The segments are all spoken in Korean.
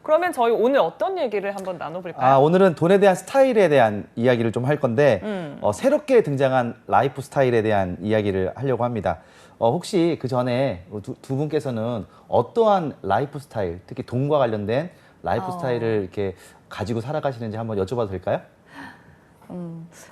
그러면 저희 오늘 어떤 얘기를 한번 나눠볼까요? 오늘은 돈에 대한 스타일에 대한 이야기를 좀 할 건데 새롭게 등장한 라이프 스타일에 대한 이야기를 하려고 합니다. 혹시 그 전에 두 분께서는 어떠한 라이프 스타일, 특히 돈과 관련된 라이프 스타일을 이렇게 가지고 살아가시는지 한번 여쭤봐도 될까요?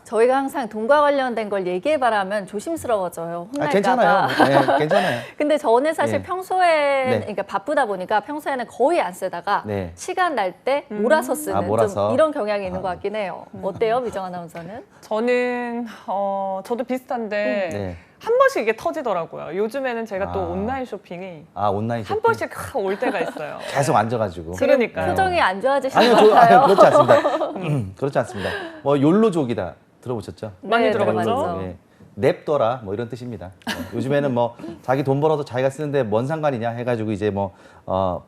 저희가 항상 돈과 관련된 걸 얘기해봐라면 조심스러워져요. 혼날까 괜찮아요. 봐. 네, 괜찮아요. 근데 저는 사실 예. 평소에 네. 그러니까 바쁘다 보니까 평소에는 거의 안 쓰다가 네. 시간 날 때 몰아서 쓰는 몰아서. 좀 이런 경향이 있는 것 같긴 해요. 어때요, 미정 아나운서는? 저는 저도 비슷한데 네. 한 번씩 이게 터지더라고요. 요즘에는 제가 또 아. 온라인 쇼핑이 온라인 쇼핑. 한 번씩 올 때가 있어요. 계속 앉아가지고. 그러니까요. 표정이 안 좋아지시는 아니요, 것 같아요. 그렇지 않습니다. 그렇지 않습니다. 욜로족이다 들어보셨죠? 많이 네, 들어봤죠? 맞죠. 예. 냅둬라 뭐 이런 뜻입니다. 요즘에는 뭐 자기 돈 벌어서 자기가 쓰는데 뭔 상관이냐 해가지고 이제 뭐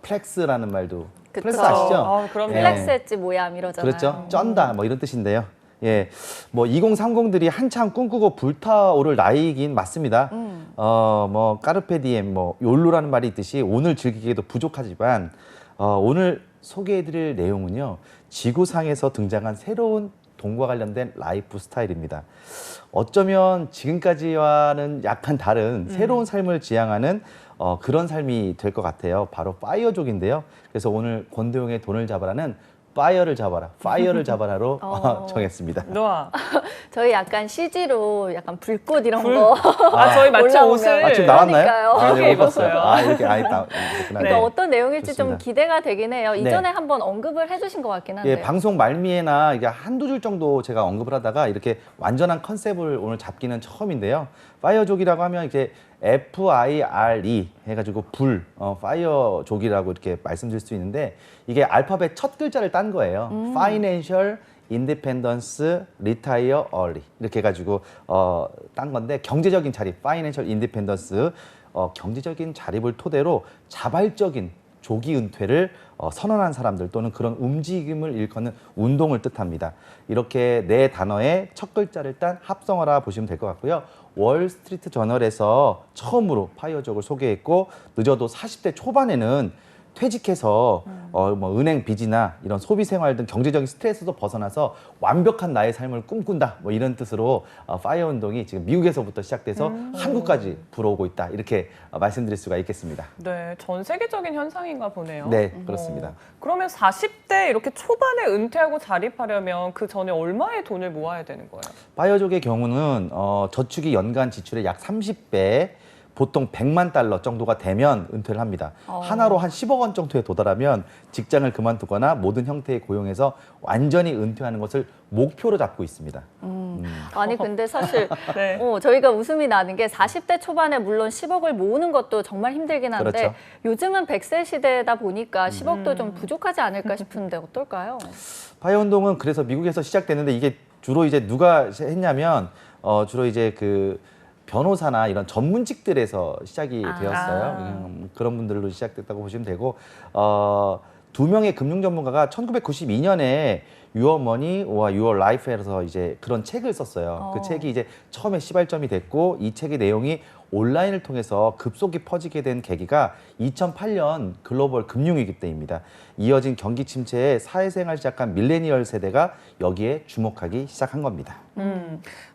플렉스라는 말도 그쵸. 플렉스 아시죠? 그럼요. 예. 플렉스 했지 뭐야 이러잖아요. 그렇죠. 쩐다 뭐 이런 뜻인데요. 예, 뭐 2030들이 한참 꿈꾸고 불타오를 나이긴 맞습니다. 뭐 까르페 디엠 뭐 욜로라는 말이 있듯이 오늘 즐기기에도 부족하지만 오늘 소개해드릴 내용은요 지구상에서 등장한 새로운 돈과 관련된 라이프 스타일입니다. 어쩌면 지금까지와는 약간 다른 새로운 삶을 지향하는 그런 삶이 될 것 같아요. 바로 파이어족인데요. 그래서 오늘 권도용의 돈을 잡아라는 파이어를 잡아라, 파이어를 잡아라로 정했습니다. 노아. 저희 약간 CG로 약간 불꽃 이런 거 저희 마치 올라오면. 옷을 지금 나왔나요? 그러니까요. 이렇게 입었어요. 이렇게 있구나. 그러니까 네. 어떤 내용일지 좀 좋습니다. 기대가 되긴 해요. 네. 이전에 한번 언급을 해주신 것 같긴 한데. 예, 방송 말미에나 이게 한두 줄 정도 제가 언급을 하다가 이렇게 완전한 컨셉을 오늘 잡기는 처음인데요. 파이어족이라고 하면 이제 FIRE 해가지고 파이어족이라고 이렇게 말씀드릴 수 있는데 이게 알파벳 첫 글자를 딴 거예요. Financial Independence Retire Early 이렇게 해가지고 딴 건데 경제적인 자립, Financial Independence 경제적인 자립을 토대로 자발적인 조기 은퇴를 선언한 사람들 또는 그런 움직임을 일컫는 운동을 뜻합니다. 이렇게 네 단어의 첫 글자를 딴 합성어라 보시면 될 것 같고요. 월스트리트 저널에서 처음으로 파이어족을 소개했고 늦어도 40대 초반에는 퇴직해서 뭐 은행 빚이나 이런 소비 생활 등 경제적인 스트레스도 벗어나서 완벽한 나의 삶을 꿈꾼다 뭐 이런 뜻으로 파이어 운동이 지금 미국에서부터 시작돼서 한국까지 불어오고 있다 이렇게 말씀드릴 수가 있겠습니다. 네, 전 세계적인 현상인가 보네요. 네, 그렇습니다. 그러면 40대 이렇게 초반에 은퇴하고 자립하려면 그 전에 얼마의 돈을 모아야 되는 거예요? 파이어족의 경우는 저축이 연간 지출의 약 30배 보통 100만 달러 정도가 되면 은퇴를 합니다. 하나로 한 10억 원 정도에 도달하면 직장을 그만두거나 모든 형태의 고용에서 완전히 은퇴하는 것을 목표로 잡고 있습니다. 아니 근데 사실 네. 저희가 웃음이 나는 게 40대 초반에 물론 10억을 모으는 것도 정말 힘들긴 한데 그렇죠. 요즘은 100세 시대다 보니까 10억도 좀 부족하지 않을까 싶은데 어떨까요? 파이어 운동은 그래서 미국에서 시작됐는데 이게 주로 이제 누가 했냐면 주로 이제 그 변호사나 이런 전문직들에서 시작이 되었어요. 그런 분들로 시작됐다고 보시면 되고 두 명의 금융 전문가가 1992년에 Your Money or Your Life에서 이제 그런 책을 썼어요. 그 책이 이제 처음에 시발점이 됐고 이 책의 내용이 온라인을 통해서 급속히 퍼지게 된 계기가 2008년 글로벌 금융위기 때입니다. 이어진 경기 침체에 사회생활 시작한 밀레니얼 세대가 여기에 주목하기 시작한 겁니다.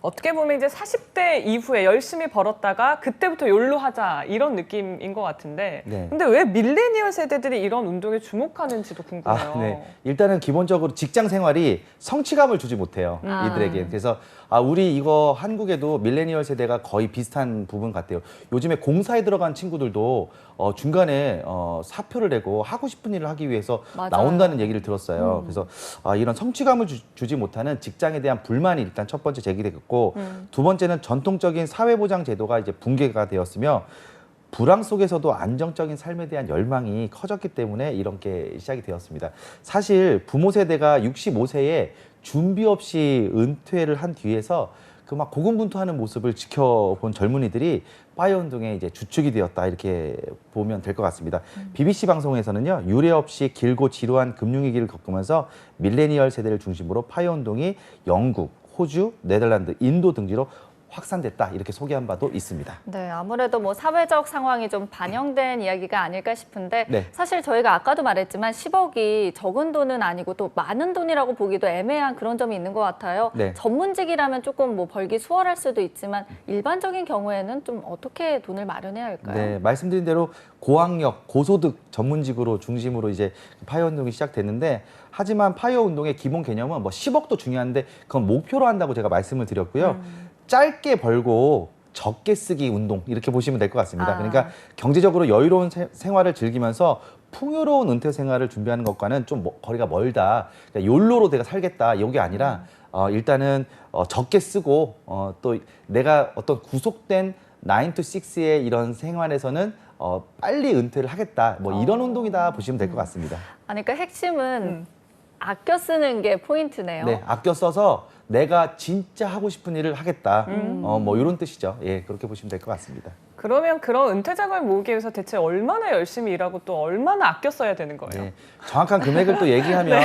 어떻게 보면 이제 40대 이후에 열심히 벌었다가 그때부터 욜로 하자 이런 느낌인 것 같은데 네. 근데 왜 밀레니얼 세대들이 이런 운동에 주목하는지도 궁금해요. 네. 일단은 기본적으로 직장 생활이 성취감을 주지 못해요. 이들에게. 그래서 우리 이거 한국에도 밀레니얼 세대가 거의 비슷한 부분 같아요. 요즘에 공사에 들어간 친구들도 중간에 사표를 내고 하고 싶은 일을 하기 위해서 맞아요. 나온다는 얘기를 들었어요. 그래서 이런 성취감을 주지 못하는 직장에 대한 불만이 일단 첫 번째 제기됐고 두 번째는 전통적인 사회보장 제도가 이제 붕괴가 되었으며 불황 속에서도 안정적인 삶에 대한 열망이 커졌기 때문에 이런 게 시작이 되었습니다. 사실 부모 세대가 65세에 준비 없이 은퇴를 한 뒤에서 그 막 고군분투하는 모습을 지켜본 젊은이들이 파이어 운동의 이제 주축이 되었다 이렇게 보면 될 것 같습니다. BBC 방송에서는요 유례 없이 길고 지루한 금융위기를 겪으면서 밀레니얼 세대를 중심으로 파이어 운동이 영국, 호주, 네덜란드, 인도 등지로 확산됐다 이렇게 소개한 바도 있습니다. 네, 아무래도 뭐 사회적 상황이 좀 반영된 이야기가 아닐까 싶은데 네. 사실 저희가 아까도 말했지만 10억이 적은 돈은 아니고 또 많은 돈이라고 보기도 애매한 그런 점이 있는 것 같아요. 네. 전문직이라면 조금 뭐 벌기 수월할 수도 있지만 일반적인 경우에는 좀 어떻게 돈을 마련해야 할까요? 네, 말씀드린 대로 고학력, 고소득 전문직으로 중심으로 이제 파이어 운동이 시작됐는데 하지만 파이어 운동의 기본 개념은 뭐 10억도 중요한데 그건 목표로 한다고 제가 말씀을 드렸고요. 짧게 벌고 적게 쓰기 운동 이렇게 보시면 될 것 같습니다. 아. 그러니까 경제적으로 여유로운 생활을 즐기면서 풍요로운 은퇴 생활을 준비하는 것과는 좀 거리가 멀다. 그러니까 욜로로 내가 살겠다 이게 아니라 일단은 적게 쓰고 또 내가 어떤 구속된 9 to 6의 이런 생활에서는 빨리 은퇴를 하겠다. 뭐 이런 운동이다 보시면 될 것 같습니다. 아니, 그러니까 핵심은 아껴 쓰는 게 포인트네요. 네, 아껴 써서 내가 진짜 하고 싶은 일을 하겠다. 뭐 이런 뜻이죠. 예, 그렇게 보시면 될 것 같습니다. 그러면 그런 은퇴 자금을 모으기 위해서 대체 얼마나 열심히 일하고 또 얼마나 아껴 써야 되는 거예요? 네, 정확한 금액을 또 얘기하면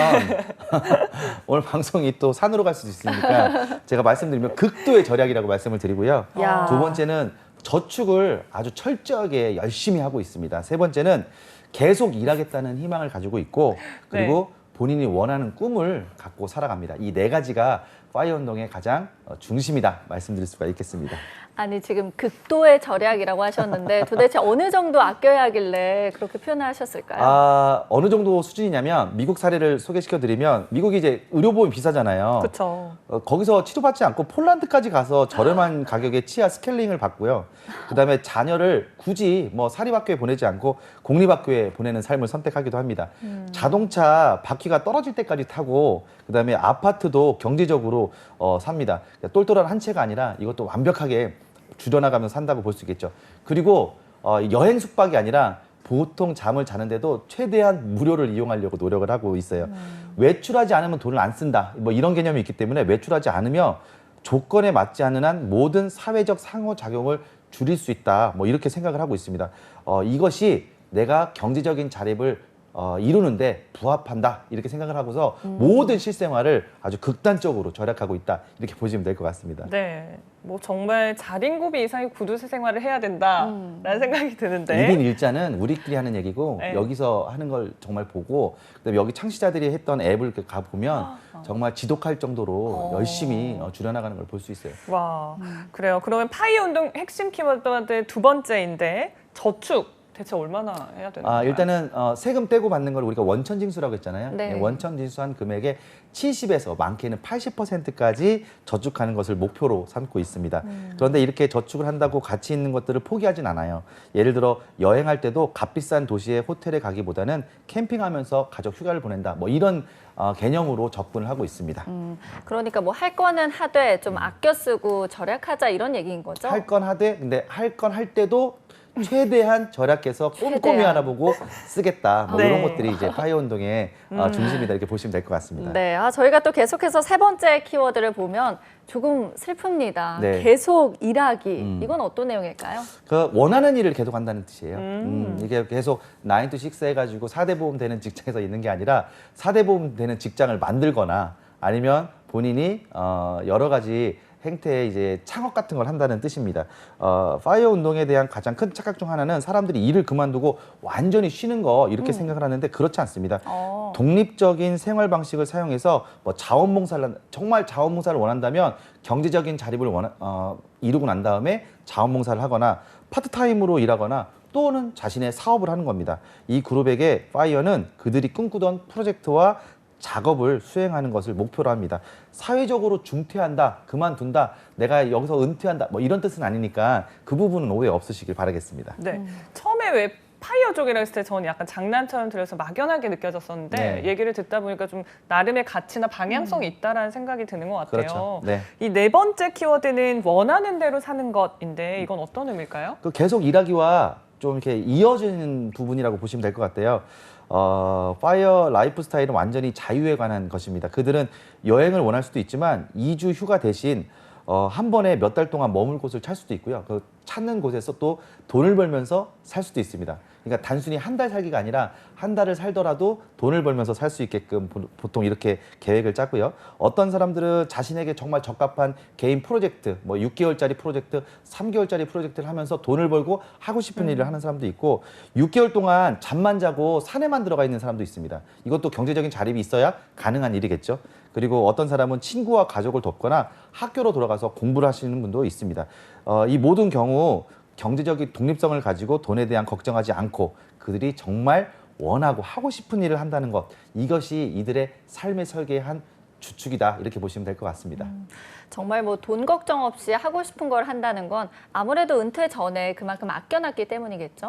오늘 방송이 또 산으로 갈 수도 있으니까 제가 말씀드리면 극도의 절약이라고 말씀을 드리고요. 야. 두 번째는 저축을 아주 철저하게 열심히 하고 있습니다. 세 번째는 계속 일하겠다는 희망을 가지고 있고 그리고 본인이 원하는 꿈을 갖고 살아갑니다. 이 네 가지가 파이어 운동의 가장 중심이다 말씀드릴 수가 있겠습니다. 아니, 지금 극도의 절약이라고 하셨는데 도대체 어느 정도 아껴야 하길래 그렇게 표현을 하셨을까요? 어느 정도 수준이냐면 미국 사례를 소개시켜드리면 미국이 이제 의료보험이 비싸잖아요. 그렇죠. 거기서 치료받지 않고 폴란드까지 가서 저렴한 가격에 치아 스케일링을 받고요. 그다음에 자녀를 굳이 뭐 사립학교에 보내지 않고 공립학교에 보내는 삶을 선택하기도 합니다. 자동차 바퀴가 떨어질 때까지 타고 그다음에 아파트도 경제적으로 삽니다. 그러니까 똘똘한 한 채가 아니라 이것도 완벽하게 줄여나가면서 산다고 볼 수 있겠죠. 그리고 여행 숙박이 아니라 보통 잠을 자는데도 최대한 무료를 이용하려고 노력을 하고 있어요. 외출하지 않으면 돈을 안 쓴다. 뭐 이런 개념이 있기 때문에 외출하지 않으면 조건에 맞지 않는 한 모든 사회적 상호작용을 줄일 수 있다. 뭐 이렇게 생각을 하고 있습니다. 이것이 내가 경제적인 자립을 이루는데 부합한다. 이렇게 생각을 하고서 모든 실생활을 아주 극단적으로 절약하고 있다. 이렇게 보시면 될 것 같습니다. 네. 뭐 정말 자린고비 이상의 구두쇠 생활을 해야 된다라는 생각이 드는데. 1인 1자는 우리끼리 하는 얘기고 네. 여기서 하는 걸 정말 보고 그다음에 여기 창시자들이 했던 앱을 이렇게 가보면 정말 지독할 정도로 열심히 줄여나가는 걸 볼 수 있어요. 와, 그래요. 그러면 파이어 운동 핵심 키워드 두 번째인데 저축. 대체 얼마나 해야 되는 건가요? 일단은 세금 떼고 받는 걸 우리가 원천징수라고 했잖아요. 네. 원천징수한 금액의 70에서 많게는 80%까지 저축하는 것을 목표로 삼고 있습니다. 그런데 이렇게 저축을 한다고 가치 있는 것들을 포기하진 않아요. 예를 들어 여행할 때도 값비싼 도시의 호텔에 가기보다는 캠핑하면서 가족 휴가를 보낸다. 뭐 이런 개념으로 접근을 하고 있습니다. 그러니까 뭐 할 거는 하되 좀 아껴 쓰고 절약하자 이런 얘기인 거죠? 할 건 하되 근데 할 건 할 때도 최대한 절약해서 꼼꼼히 최대한. 알아보고 쓰겠다. 뭐 네. 이런 것들이 이제 파이어 운동의 중심이다 이렇게 보시면 될 것 같습니다. 네, 저희가 또 계속해서 세 번째 키워드를 보면 조금 슬픕니다. 네. 계속 일하기. 이건 어떤 내용일까요? 그 원하는 일을 계속 한다는 뜻이에요. 이게 계속 9 to 6 해가지고 4대 보험 되는 직장에서 있는 게 아니라 4대 보험 되는 직장을 만들거나 아니면 본인이 여러 가지 행태의 이제 창업 같은 걸 한다는 뜻입니다. 파이어 운동에 대한 가장 큰 착각 중 하나는 사람들이 일을 그만두고 완전히 쉬는 거 이렇게 생각을 하는데 그렇지 않습니다. 독립적인 생활 방식을 사용해서 뭐 정말 자원봉사를 원한다면 경제적인 자립을 이루고 난 다음에 자원봉사를 하거나 파트타임으로 일하거나 또는 자신의 사업을 하는 겁니다. 이 그룹에게 파이어는 그들이 꿈꾸던 프로젝트와 작업을 수행하는 것을 목표로 합니다. 사회적으로 중퇴한다, 그만둔다, 내가 여기서 은퇴한다, 뭐 이런 뜻은 아니니까 그 부분은 오해 없으시길 바라겠습니다. 네. 처음에 왜 파이어족이라고 했을 때 저는 약간 장난처럼 들려서 막연하게 느껴졌었는데 네. 얘기를 듣다 보니까 좀 나름의 가치나 방향성이 있다라는 생각이 드는 것 같아요. 그렇죠. 네. 이 네 번째 키워드는 원하는 대로 사는 것인데 이건 어떤 의미일까요? 그 계속 일하기와 좀 이렇게 이어지는 부분이라고 보시면 될 것 같아요. 파이어 라이프 스타일은 완전히 자유에 관한 것입니다. 그들은 여행을 원할 수도 있지만 2주 휴가 대신 한 번에 몇 달 동안 머물 곳을 찾을 수도 있고요. 그 찾는 곳에서 또 돈을 벌면서 살 수도 있습니다. 그러니까 단순히 한 달 살기가 아니라 한 달을 살더라도 돈을 벌면서 살 수 있게끔 보통 이렇게 계획을 짜고요. 어떤 사람들은 자신에게 정말 적합한 개인 프로젝트, 뭐 6개월짜리 프로젝트, 3개월짜리 프로젝트를 하면서 돈을 벌고 하고 싶은 일을 하는 사람도 있고 6개월 동안 잠만 자고 산에만 들어가 있는 사람도 있습니다. 이것도 경제적인 자립이 있어야 가능한 일이겠죠. 그리고 어떤 사람은 친구와 가족을 돕거나 학교로 돌아가서 공부를 하시는 분도 있습니다. 이 모든 경우 경제적인 독립성을 가지고 돈에 대한 걱정하지 않고 그들이 정말 원하고 하고 싶은 일을 한다는 것, 이것이 이들의 삶의 설계의 한 주축이다, 이렇게 보시면 될 것 같습니다. 정말 뭐 돈 걱정 없이 하고 싶은 걸 한다는 건 아무래도 은퇴 전에 그만큼 아껴놨기 때문이겠죠?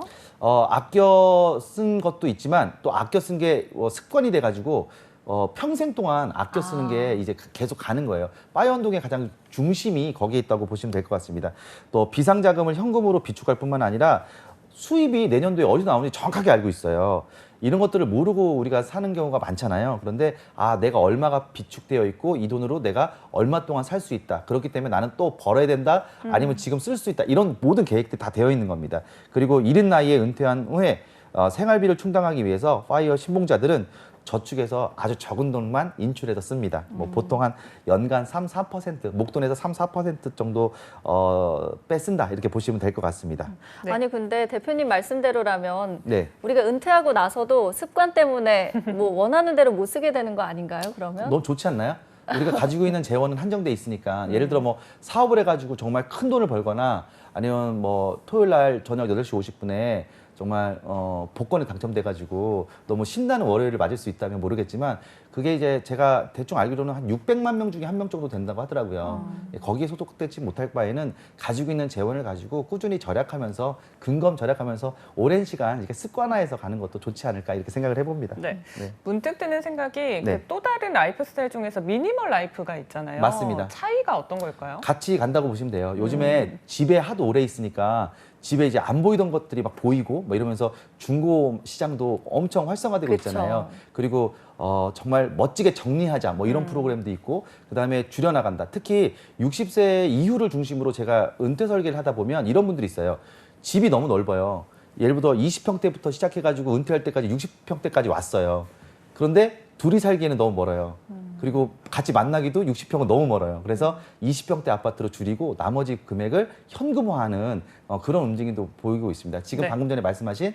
아껴 쓴 것도 있지만 또 아껴 쓴 게 습관이 돼가지고 평생 동안 아껴 쓰는 게 이제 계속 가는 거예요. 파이어 운동의 가장 중심이 거기에 있다고 보시면 될 것 같습니다. 또 비상자금을 현금으로 비축할 뿐만 아니라 수입이 내년도에 어디서 나오는지 정확하게 알고 있어요. 이런 것들을 모르고 우리가 사는 경우가 많잖아요. 그런데 내가 얼마가 비축되어 있고 이 돈으로 내가 얼마 동안 살 수 있다. 그렇기 때문에 나는 또 벌어야 된다. 아니면 지금 쓸 수 있다. 이런 모든 계획들이 다 되어 있는 겁니다. 그리고 이른 나이에 은퇴한 후에 생활비를 충당하기 위해서 파이어 신봉자들은 저축해서 아주 적은 돈만 인출해서 씁니다. 뭐 보통 한 연간 3-4%, 목돈에서 3-4% 정도 빼쓴다, 이렇게 보시면 될 것 같습니다. 네. 아니 근데 대표님 말씀대로라면 네. 우리가 은퇴하고 나서도 습관 때문에 뭐 원하는 대로 못 쓰게 되는 거 아닌가요? 그러면? 너무 좋지 않나요? 우리가 가지고 있는 재원은 한정돼 있으니까 예를 들어 뭐 사업을 해가지고 정말 큰 돈을 벌거나 아니면 뭐 토요일 날 저녁 8시 50분에 정말 복권에 당첨돼가지고 너무 신나는 월요일을 맞을 수 있다면 모르겠지만 그게 이제 제가 대충 알기로는 한 600만 명 중에 한 명 정도 된다고 하더라고요. 거기에 소득되지 못할 바에는 가지고 있는 재원을 가지고 꾸준히 절약하면서 근검 절약하면서 오랜 시간 이렇게 습관화해서 가는 것도 좋지 않을까, 이렇게 생각을 해봅니다. 네. 네. 문득 드는 생각이 네. 또 다른 라이프 스타일 중에서 미니멀 라이프가 있잖아요. 맞습니다. 차이가 어떤 걸까요? 같이 간다고 보시면 돼요. 요즘에 집에 하도 오래 있으니까 집에 이제 안 보이던 것들이 막 보이고 뭐 이러면서 중고 시장도 엄청 활성화되고 그쵸. 있잖아요. 그리고 정말 멋지게 정리하자 뭐 이런 프로그램도 있고 그다음에 줄여나간다. 특히 60세 이후를 중심으로 제가 은퇴 설계를 하다 보면 이런 분들이 있어요. 집이 너무 넓어요. 예를 들어 20평대부터 시작해가지고 은퇴할 때까지 60평대까지 왔어요. 그런데 둘이 살기에는 너무 멀어요. 그리고 같이 만나기도 60평은 너무 멀어요. 그래서 20평대 아파트로 줄이고 나머지 금액을 현금화하는 그런 움직임도 보이고 있습니다. 지금 네. 방금 전에 말씀하신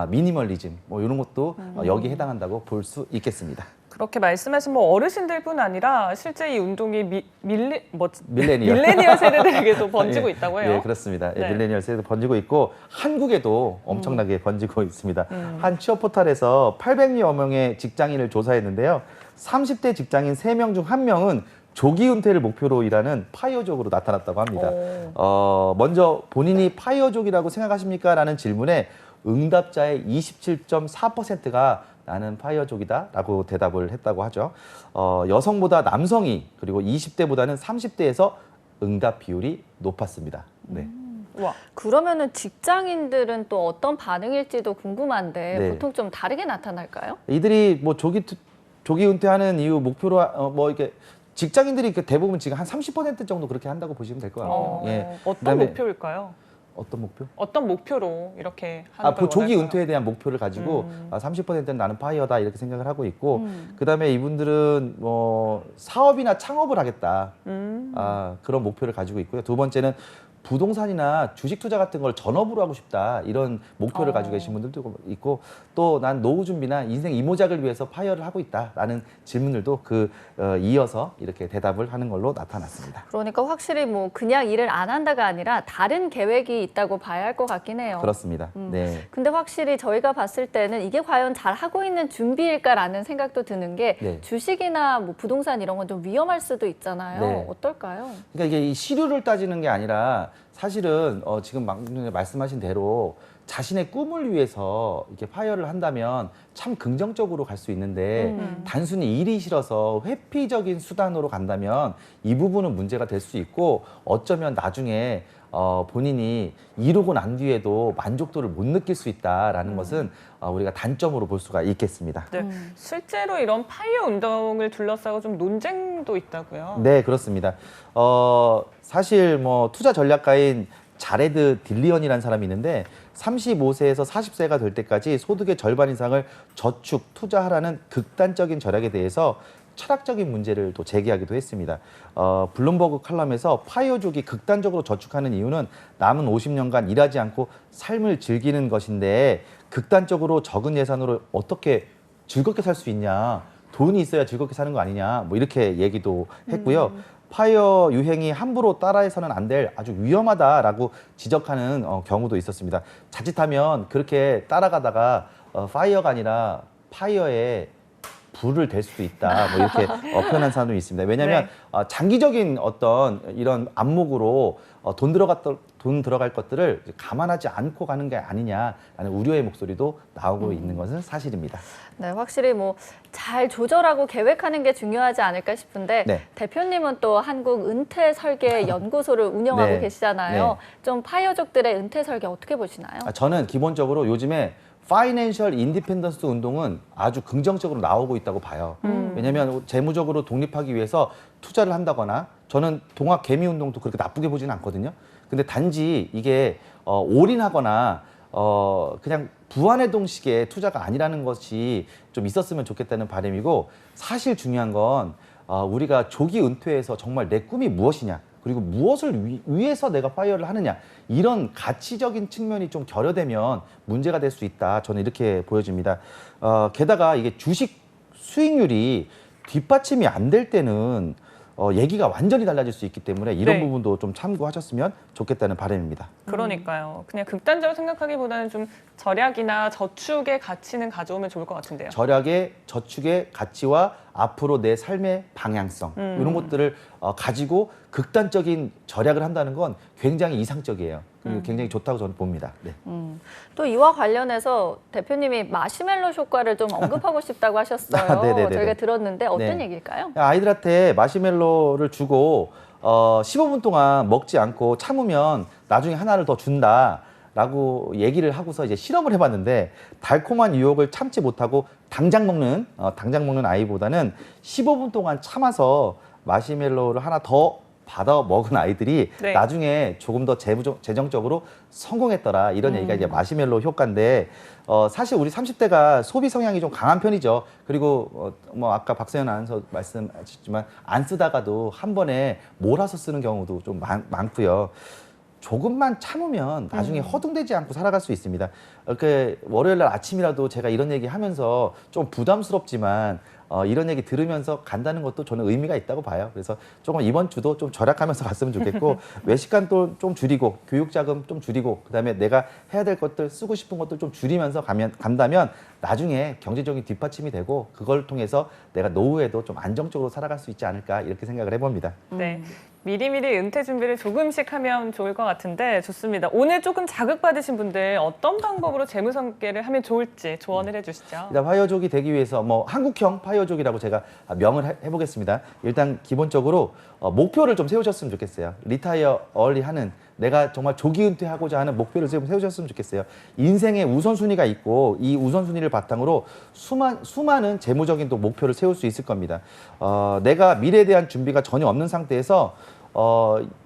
미니멀리즘 뭐 이런 것도 여기에 해당한다고 볼 수 있겠습니다. 그렇게 말씀하신 뭐 어르신들뿐 아니라 실제 이 운동이 밀레니얼. 밀레니얼 세대들에게도 번지고 예, 있다고 해요. 예, 그렇습니다. 예, 네. 밀레니얼 세대도 번지고 있고 한국에도 엄청나게 번지고 있습니다. 한 취업 포털에서 800여 명의 직장인을 조사했는데요. 30대 직장인 3명 중 1명은 조기 은퇴를 목표로 일하는 파이어족으로 나타났다고 합니다. 먼저 본인이 파이어족이라고 생각하십니까? 라는 질문에 응답자의 27.4%가 나는 파이어족이다 라고 대답을 했다고 하죠. 여성보다 남성이 그리고 20대보다는 30대에서 응답 비율이 높았습니다. 네. 와. 그러면은 직장인들은 또 어떤 반응일지도 궁금한데 네. 보통 좀 다르게 나타날까요? 이들이 뭐 조기 은퇴하는 이유 목표로 뭐 이렇게 직장인들이 대부분 지금 한 30% 정도 그렇게 한다고 보시면 될 것 같아요. 예. 어떤 그다음에- 목표일까요? 어떤 목표? 어떤 목표로 이렇게 하는 걸 조기 원할까요? 은퇴에 대한 목표를 가지고 30%는 나는 파이어다 이렇게 생각을 하고 있고 그다음에 이분들은 뭐 사업이나 창업을 하겠다 그런 목표를 가지고 있고요. 두 번째는 부동산이나 주식 투자 같은 걸 전업으로 하고 싶다 이런 목표를 가지고 계신 분들도 있고 또 난 노후 준비나 인생 이모작을 위해서 파이어를 하고 있다라는 질문들도 이어서 이렇게 대답을 하는 걸로 나타났습니다. 그러니까 확실히 뭐 그냥 일을 안 한다가 아니라 다른 계획이 있다고 봐야 할 것 같긴 해요. 그렇습니다. 네. 근데 확실히 저희가 봤을 때는 이게 과연 잘 하고 있는 준비일까라는 생각도 드는 게 네. 주식이나 뭐 부동산 이런 건 좀 위험할 수도 있잖아요. 네. 어떨까요? 그러니까 이게 이 시류를 따지는 게 아니라 사실은 지금 방금 전에 말씀하신 대로 자신의 꿈을 위해서 이렇게 파이어를 한다면 참 긍정적으로 갈 수 있는데 단순히 일이 싫어서 회피적인 수단으로 간다면 이 부분은 문제가 될 수 있고 어쩌면 나중에 본인이 이루고 난 뒤에도 만족도를 못 느낄 수 있다라는 것은 우리가 단점으로 볼 수가 있겠습니다. 네. 실제로 이런 파이어 운동을 둘러싸고 좀 논쟁도 있다고요. 네, 그렇습니다. 사실 뭐 투자 전략가인 자레드 딜리언이라는 사람이 있는데 35세에서 40세가 될 때까지 소득의 절반 이상을 저축, 투자하라는 극단적인 절약에 대해서 철학적인 문제를 또 제기하기도 했습니다. 블룸버그 칼럼에서 파이어족이 극단적으로 저축하는 이유는 남은 50년간 일하지 않고 삶을 즐기는 것인데 극단적으로 적은 예산으로 어떻게 즐겁게 살 수 있냐. 돈이 있어야 즐겁게 사는 거 아니냐. 뭐 이렇게 얘기도 했고요. 파이어 유행이 함부로 따라해서는 안 될 아주 위험하다라고 지적하는 경우도 있었습니다. 자칫하면 그렇게 따라가다가 파이어가 아니라 파이어에 불을 댈 수도 있다. 뭐 이렇게 표현한 사람도 있습니다. 왜냐하면 네. 장기적인 어떤 이런 안목으로 돈 들어갈 것들을 감안하지 않고 가는 게 아니냐라는 우려의 목소리도 나오고 있는 것은 사실입니다. 네, 확실히 뭐 잘 조절하고 계획하는 게 중요하지 않을까 싶은데 네. 대표님은 또 한국 은퇴 설계 연구소를 운영하고 네. 계시잖아요. 네. 좀 파이어족들의 은퇴 설계 어떻게 보시나요? 저는 기본적으로 요즘에 파이낸셜 인디펜던스 운동은 아주 긍정적으로 나오고 있다고 봐요. 왜냐하면 재무적으로 독립하기 위해서 투자를 한다거나 저는 동학 개미 운동도 그렇게 나쁘게 보지는 않거든요. 근데 단지 이게 올인하거나 그냥 부안해동식의 투자가 아니라는 것이 좀 있었으면 좋겠다는 바람이고 사실 중요한 건 우리가 조기 은퇴해서 정말 내 꿈이 무엇이냐 그리고 무엇을 위해서 내가 파이어를 하느냐 이런 가치적인 측면이 좀 결여되면 문제가 될 수 있다. 저는 이렇게 보여집니다. 게다가 이게 주식 수익률이 뒷받침이 안 될 때는 얘기가 완전히 달라질 수 있기 때문에 이런 네. 부분도 좀 참고하셨으면 좋겠다는 바람입니다. 그러니까요. 그냥 극단적으로 생각하기보다는 좀 절약이나 저축의 가치는 가져오면 좋을 것 같은데요. 절약의 저축의 가치와 앞으로 내 삶의 방향성 이런 것들을 가지고 극단적인 절약을 한다는 건 굉장히 이상적이에요. 그리고 굉장히 좋다고 저는 봅니다. 네. 또 이와 관련해서 대표님이 마시멜로 효과를 좀 언급하고 싶다고 하셨어요. 네네네네. 저희가 들었는데 어떤 네. 얘기일까요? 아이들한테 마시멜로를 주고 15분 동안 먹지 않고 참으면 나중에 하나를 더 준다라고 얘기를 하고서 이제 실험을 해봤는데 달콤한 유혹을 참지 못하고 당장 먹는 아이보다는 15분 동안 참아서 마시멜로를 하나 더 받아 먹은 아이들이 네. 나중에 조금 더 재정적으로 성공했더라 이런 얘기가 이제 마시멜로 효과인데 사실 우리 30대가 소비 성향이 좀 강한 편이죠. 그리고 뭐 아까 박세현 아나운서 말씀하셨지만 안 쓰다가도 한 번에 몰아서 쓰는 경우도 좀 많고요. 조금만 참으면 나중에 허둥대지 않고 살아갈 수 있습니다. 이렇게 월요일 날 아침이라도 제가 이런 얘기 하면서 좀 부담스럽지만 이런 얘기 들으면서 간다는 것도 저는 의미가 있다고 봐요. 그래서 조금 이번 주도 좀 절약하면서 갔으면 좋겠고 외식간도 좀 줄이고 교육자금 좀 줄이고 그다음에 내가 해야 될 것들 쓰고 싶은 것들 좀 줄이면서 간다면 나중에 경제적인 뒷받침이 되고 그걸 통해서 내가 노후에도 좀 안정적으로 살아갈 수 있지 않을까 이렇게 생각을 해봅니다. 네. 미리미리 은퇴 준비를 조금씩 하면 좋을 것 같은데 좋습니다. 오늘 조금 자극받으신 분들 어떤 방법으로 재무설계를 하면 좋을지 조언을 해주시죠. 일단 파이어족이 되기 위해서 뭐 한국형 파이어족이라고 제가 명을 해보겠습니다. 일단 기본적으로 목표를 좀 세우셨으면 좋겠어요. 리타이어 얼리 하는 내가 정말 조기 은퇴하고자 하는 목표를 세우셨으면 좋겠어요. 인생의 우선순위가 있고 이 우선순위를 바탕으로 수많은 재무적인 또 목표를 세울 수 있을 겁니다. 내가 미래에 대한 준비가 전혀 없는 상태에서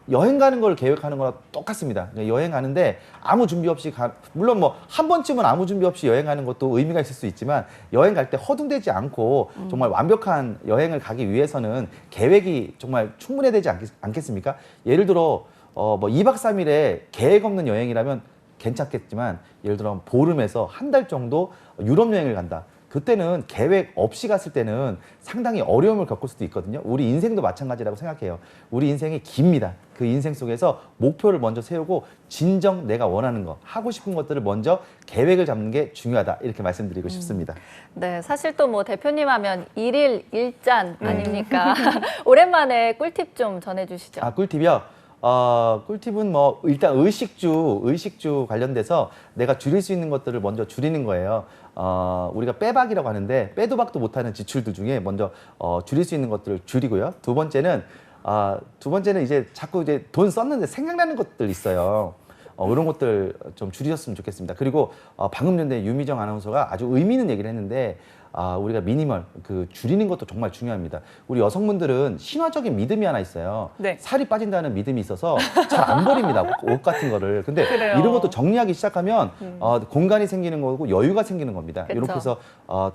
여행 가는 걸 계획하는 거랑 똑같습니다. 여행 가는데 아무 준비 없이 물론 뭐 한 번쯤은 아무 준비 없이 여행 가는 것도 의미가 있을 수 있지만 여행 갈 때 허둥대지 않고 정말 완벽한 여행을 가기 위해서는 계획이 정말 충분해야 되지 않겠습니까? 예를 들어 뭐 2박 3일에 계획 없는 여행이라면 괜찮겠지만 예를 들어 보름에서 한 달 정도 유럽 여행을 간다. 그때는 계획 없이 갔을 때는 상당히 어려움을 겪을 수도 있거든요. 우리 인생도 마찬가지라고 생각해요. 우리 인생이 깁니다. 그 인생 속에서 목표를 먼저 세우고 진정 내가 원하는 거, 하고 싶은 것들을 먼저 계획을 잡는 게 중요하다. 이렇게 말씀드리고 싶습니다. 네, 사실 또 뭐 대표님 하면 일일 일잔 아닙니까? 오랜만에 꿀팁 좀 전해주시죠. 꿀팁이요? 꿀팁은 뭐 일단 의식주 관련돼서 내가 줄일 수 있는 것들을 먼저 줄이는 거예요. 우리가 빼박이라고 하는데 빼도 박도 못하는 지출들 중에 먼저 줄일 수 있는 것들을 줄이고요. 두 번째는 이제 자꾸 이제 돈 썼는데 생각나는 것들 있어요. 이런 것들 좀 줄이셨으면 좋겠습니다. 그리고 방금 전에 유미정 아나운서가 아주 의미 있는 얘기를 했는데 우리가 미니멀 줄이는 것도 정말 중요합니다. 우리 여성분들은 신화적인 믿음이 하나 있어요. 네. 살이 빠진다는 믿음이 있어서 잘 안 버립니다. 옷 같은 거를. 근데 그래요. 이런 것도 정리하기 시작하면 공간이 생기는 거고 여유가 생기는 겁니다. 그쵸. 이렇게 해서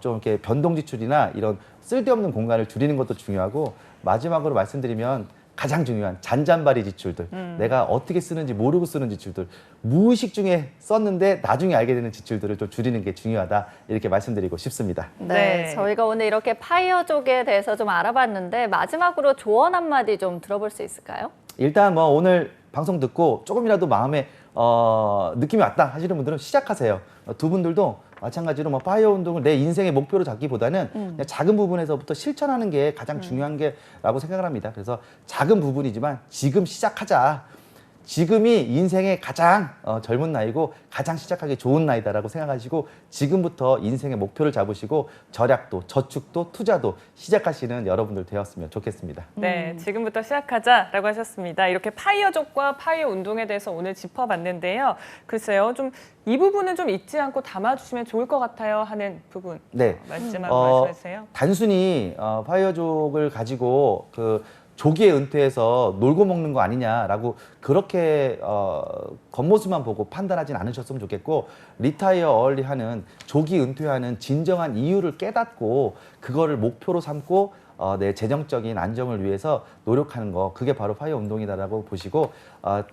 좀 이렇게 변동 지출이나 이런 쓸데없는 공간을 줄이는 것도 중요하고, 마지막으로 말씀드리면 가장 중요한 잔잔바리 지출들, 내가 어떻게 쓰는지 모르고 쓰는 지출들, 무의식 중에 썼는데 나중에 알게 되는 지출들을 좀 줄이는 게 중요하다, 이렇게 말씀드리고 싶습니다. 네, 네. 저희가 오늘 이렇게 파이어족에 대해서 좀 알아봤는데 마지막으로 조언 한마디 좀 들어볼 수 있을까요? 일단 뭐 오늘 방송 듣고 조금이라도 마음에 느낌이 왔다 하시는 분들은 시작하세요. 두 분들도 마찬가지로 뭐 파이어 운동을 내 인생의 목표로 잡기보다는 그냥 작은 부분에서부터 실천하는 게 가장 중요한 게라고 생각을 합니다. 그래서 작은 부분이지만 지금 시작하자. 지금이 인생의 가장 젊은 나이고 가장 시작하기 좋은 나이다라고 생각하시고, 지금부터 인생의 목표를 잡으시고 절약도, 저축도, 투자도 시작하시는 여러분들 되었으면 좋겠습니다. 네, 지금부터 시작하자라고 하셨습니다. 이렇게 파이어족과 파이어 운동에 대해서 오늘 짚어봤는데요. 글쎄요, 좀 이 부분은 좀 잊지 않고 담아주시면 좋을 것 같아요 하는 부분. 네. 마지막으로 말씀해 주세요. 단순히 파이어족을 가지고 조기에 은퇴해서 놀고 먹는 거 아니냐라고 그렇게 겉모습만 보고 판단하진 않으셨으면 좋겠고, 리타이어 얼리 하는 조기 은퇴하는 진정한 이유를 깨닫고 그거를 목표로 삼고 내 재정적인 안정을 위해서 노력하는 거, 그게 바로 파이어 운동이다라고 보시고,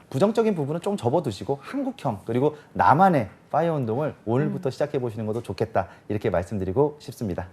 부정적인 부분은 좀 접어두시고 한국형 그리고 나만의 파이어 운동을 오늘부터 시작해 보시는 것도 좋겠다, 이렇게 말씀드리고 싶습니다.